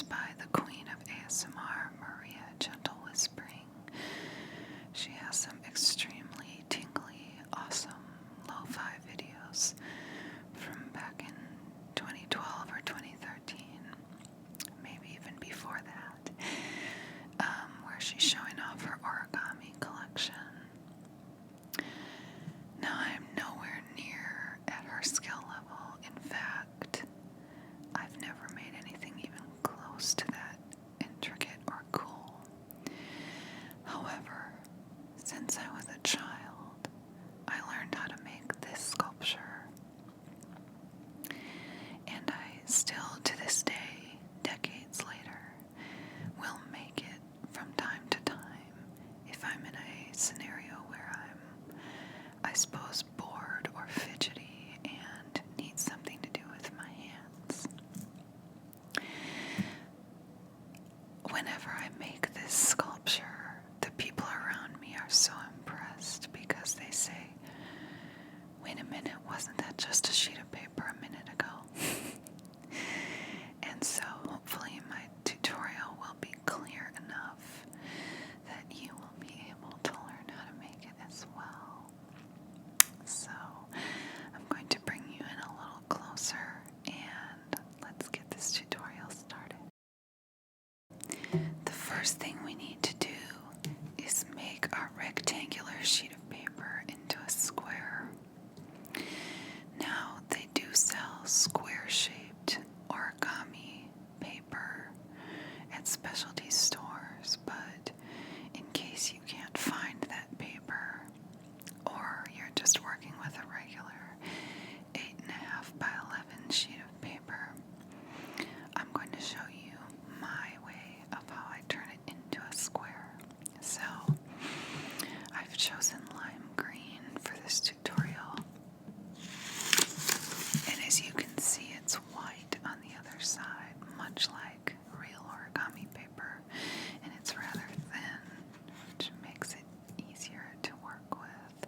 videos by the queen of ASMR, Maria Gentle Whispering. She has some extremely tingly, awesome lo-fi videos from back in 2012 or 2013, maybe even before that, where she's showing off her origami collection. Now, I'm nowhere near at her skill level. In fact, I've never made anything even close to that intricate or cool. However, since I was a child, I learned how to make this sculpture. And I still, to this day, decades later, will make it from time to time if I'm in a scenario where I'm, I suppose, bored or fidgety and need something to do with my hands. Whenever I make this sculpture, the people around me are so impressed because they say, "Wait a minute, wasn't that just a sheet of paper a minute ago?" And so hopefully my tutorial will be clear enough that you will be able to learn how to make it as well. So I'm going to bring you in a little closer and let's get this tutorial started. The first thing we need to do is make our rectangular sheet of paper into a square. Now, they do sell square-shaped origami paper at specialty stores, but in case you can't find that paper, or you're just working with a regular 8.5 by 11 sheet of paper, I'm going to show you my way of how I turn it into a square. So, I've chosen lime green for this tutorial. And as you can see, it's white on the other side, much like real origami paper, and it's rather thin, which makes it easier to work with.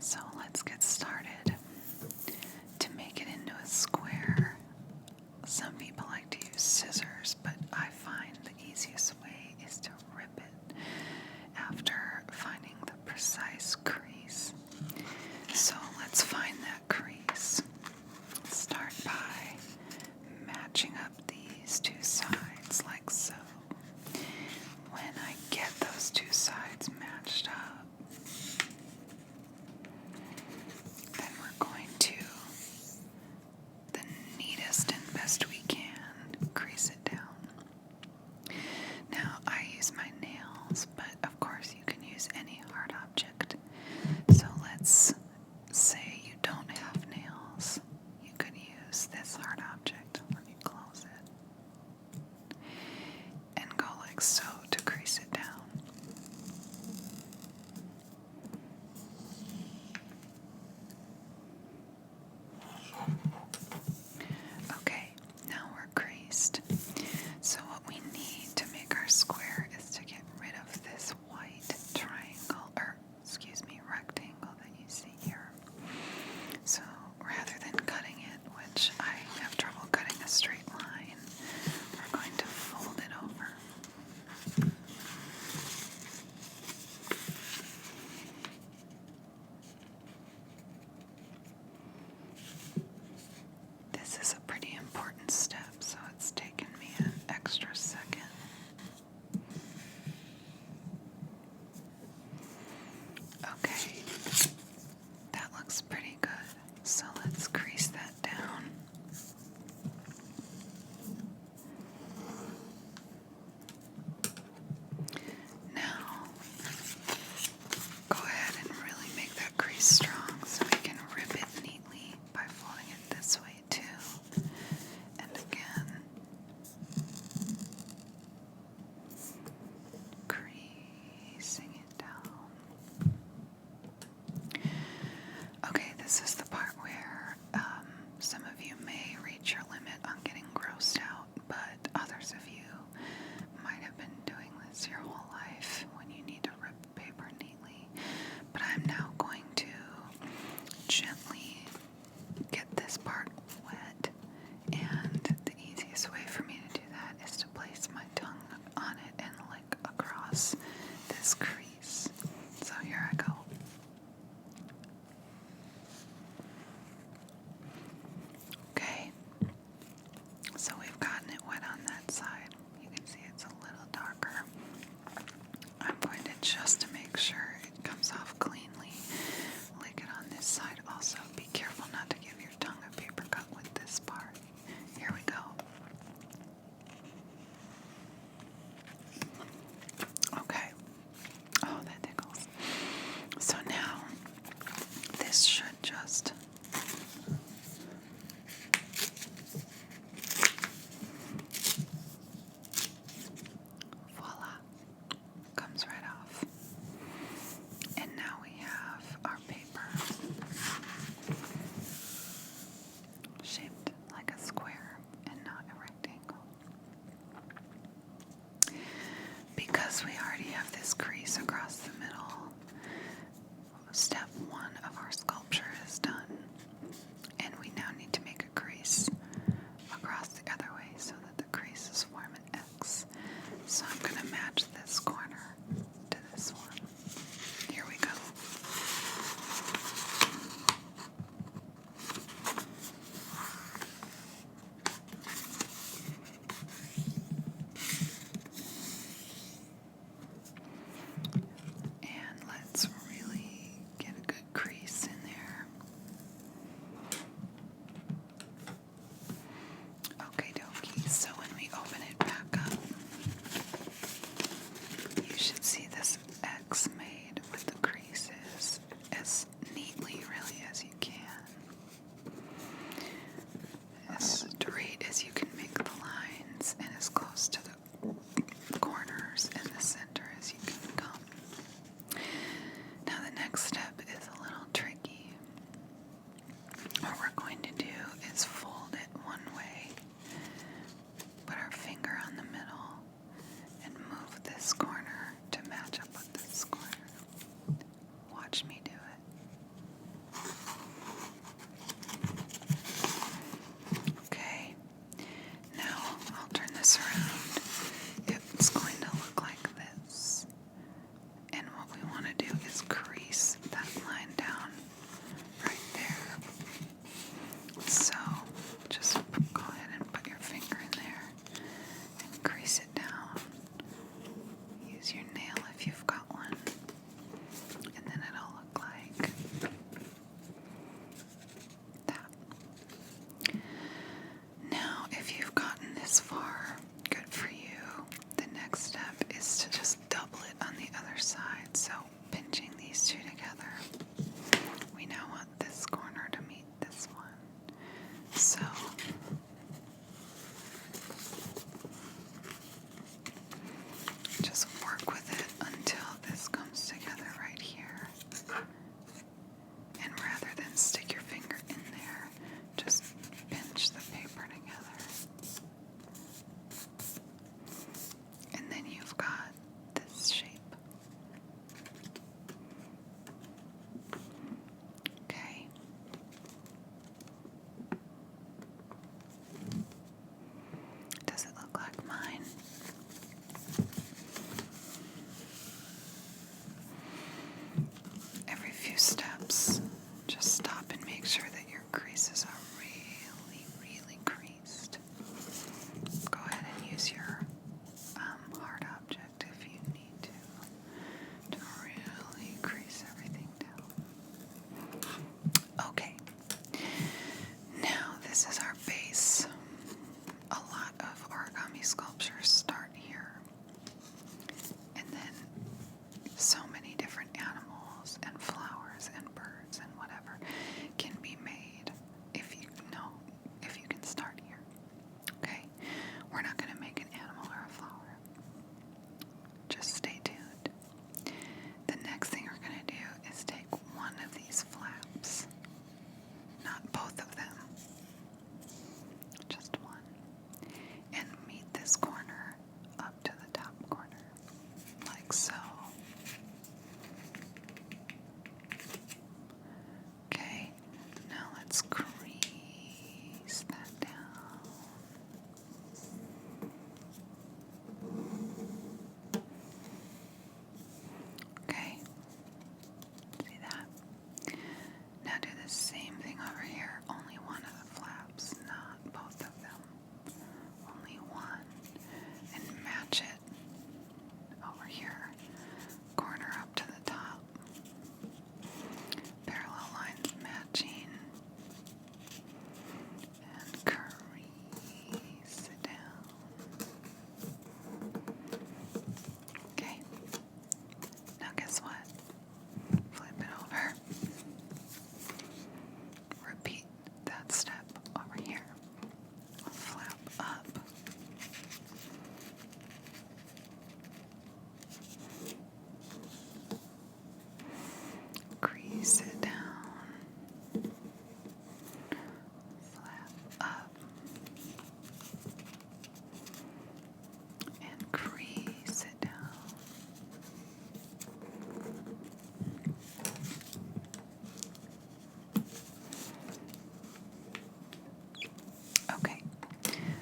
So let's get started. To make it into a square, some people like to use scissors, but I find the easiest way is to rip it after finding the precise crease. So let's find that crease. Start by matching up these two sides like so. When I get those two sides matched up, then we're going to, the neatest and best we can, crease it down. Now, I use my nails, but of course you can use any hard object. So let's say you don't have nails. You could use this hard object. Let me close it. And go like so to crease it down. Okay, now we're creased. So what we need to make our square is to get rid of this white rectangle that you see here. So rather than cutting it, which I have trouble cutting a straight line, we're going to fold it over. This is a pretty important step, so it's taken me an extra second. Okay, that looks pretty good, so let's crease that down. Now, go ahead and really make that crease strong so we can rip it neatly by folding it this way too. And again, creasing it down. Okay, this is the part where some of you may reach your limit on getting grossed out, but others of you might have been doing this your whole life when you need to rip paper neatly. But I'm now going to gently get this part wet, and the easiest way this crease across the middle. Step 1 of our sculpture is done. And we now need to make a crease across the other way so that the creases form an X. So I'm going to match this corner to this one. Here we go.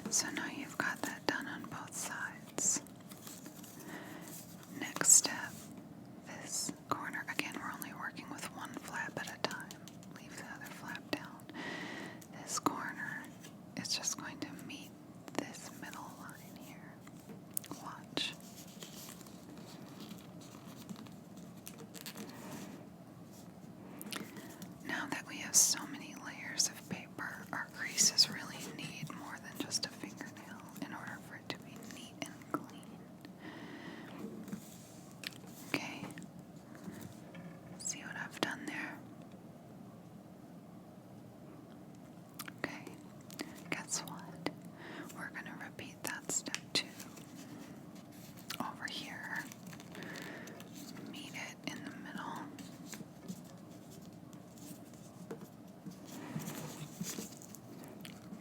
So now you've got that done on both sides. Next step, this corner. Again, we're only working with one flap at a time. Leave the other flap down. This corner is just going to meet this middle line here. Watch. Now that we have so many layers of paper, our creases really need more than just a fingernail in order for it to be neat and clean. Okay, see what I've done there? Okay, guess what? We're going to repeat that step too. Over here, meet it in the middle.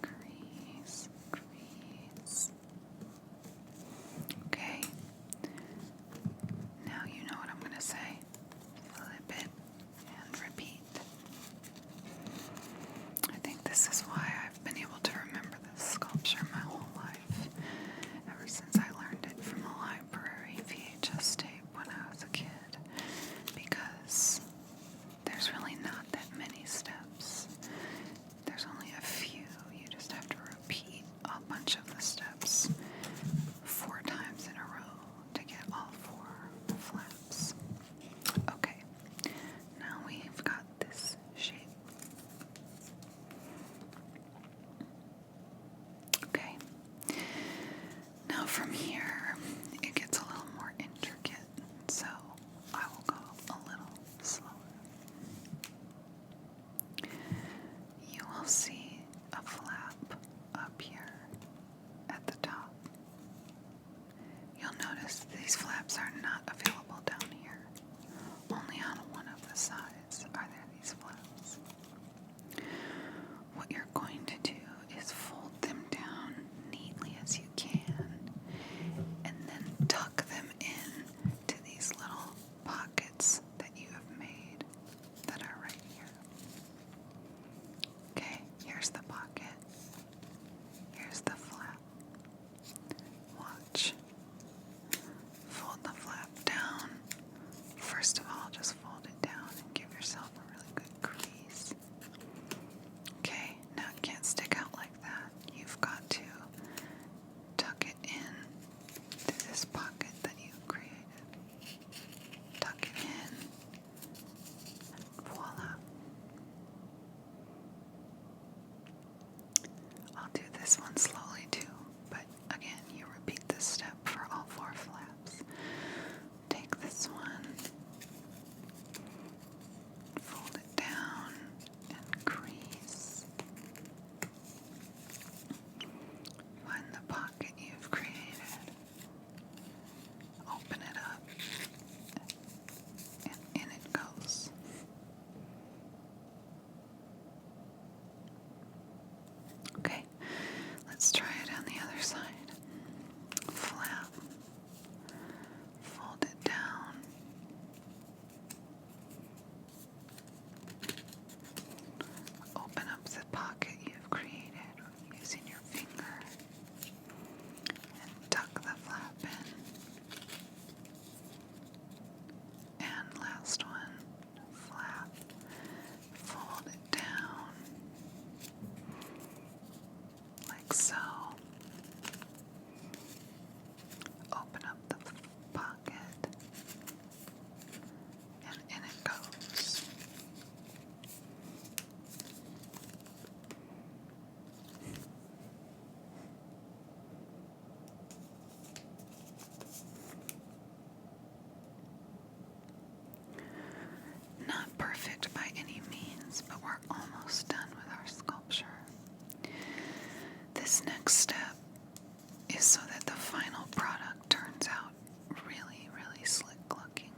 Crease, crease. Okay. Now you know what I'm going to say. Flip it and repeat. I think this is why I've been able to remember this sculpture my whole life. Ever since I learned it from a library VHS tape when I was a kid. Because there's really not that many steps. There's only a few. You just have to repeat a bunch of the steps 4 times in a row to get all 4 flaps. Okay, now we've got this shape. Okay, now from here it gets a little more intricate, so I will go a little slower. You will see a flap up here at the top. You'll notice these flaps are not available down here. Only on one of the sides are there these flaps. What you're going to do is fold them down neatly as you can and then tuck them in to these little pockets that you have made that are right here. Okay, here's the pocket. Here's the flap. Watch. Fold the flap down. First of all, just fold it down and give yourself a really good crease. Okay, now it can't stick out like that. You've got to tuck it in to this pocket that you've created. Tuck it in. And voila. I'll do this one slowly too, but again, you repeat this step for all 4 flaps. Take this one, fold it down, and crease. Find the pocket you've created. Open it up, and in it goes. Okay, let's try it on the other side. Flap. Fold it down. Open up the pocket you've created using your finger and tuck the flap in. And last one, flap. Fold it down like so. Open up the pocket and in it goes. Not perfect by any means, but we're almost done with our sculpture. This next step is so that the final product turns out really, really slick looking.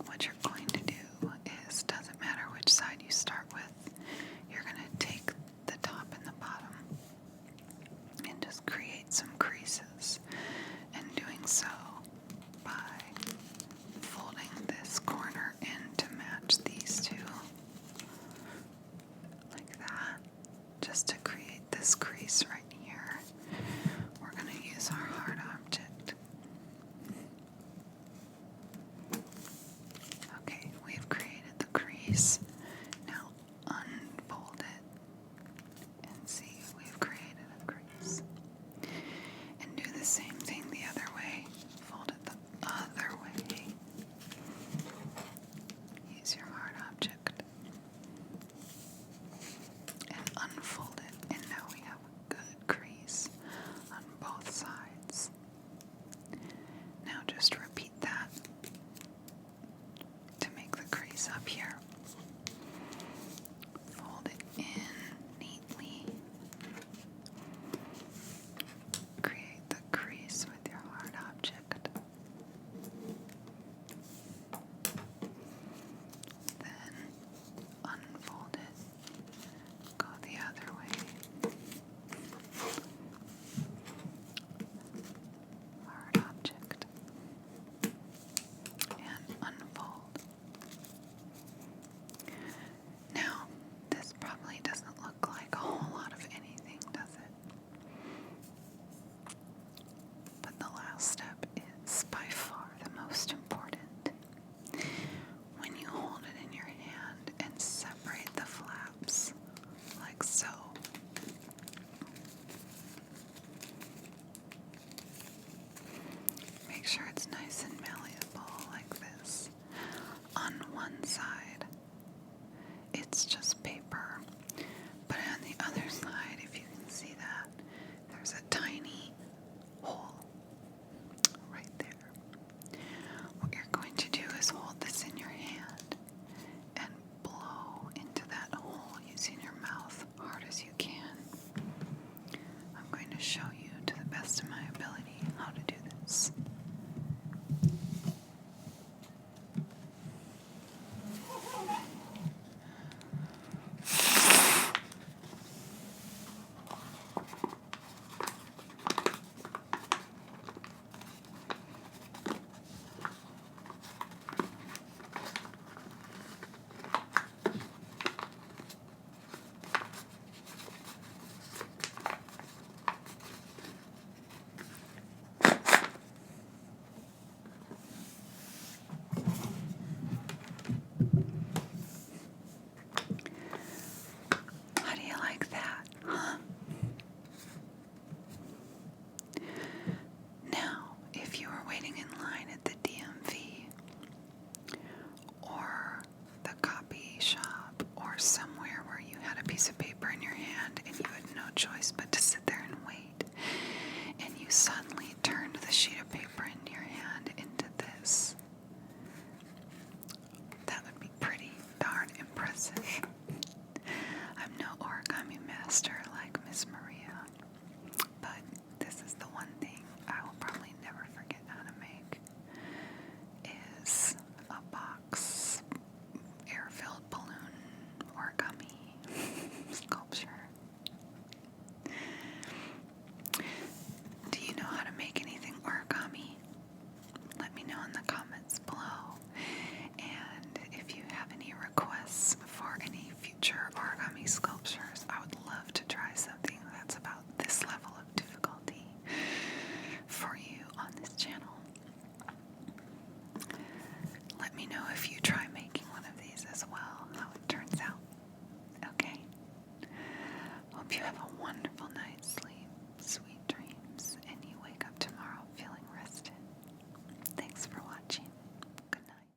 What you're going to do is, doesn't matter which side you start with, you're going to take the top and the bottom and just create some creases. And doing so by folding this corner in to match these two, like that, just to create this crease right here. same thing the other way. Fold it the other way. Use your hard object. And unfold it. And now we have a good crease on both sides. Now just repeat that to make the crease up here. Fold it in neatly. Create the crease with your hard object. Then unfold it. Go the other way. Hard object. And unfold. Now, this probably doesn't look like a whole lot of anything, does it? But the last step is by far the most important. When you hold it in your hand and separate the flaps, like so. Make sure it's nice and malleable like this. On one side, it's just paper, but on the other side, if you can see that, there's a tiny hole right there. What you're going to do is hold this in your hand and blow into that hole using your mouth hard as you can. I'm going to show you to the best of my ability how to do this. How do you like that, huh? Now, if you were waiting in line at the DMV or the copy shop or somewhere where you had a piece of paper in your hand and you had no choice but to sit there and wait, and you suddenly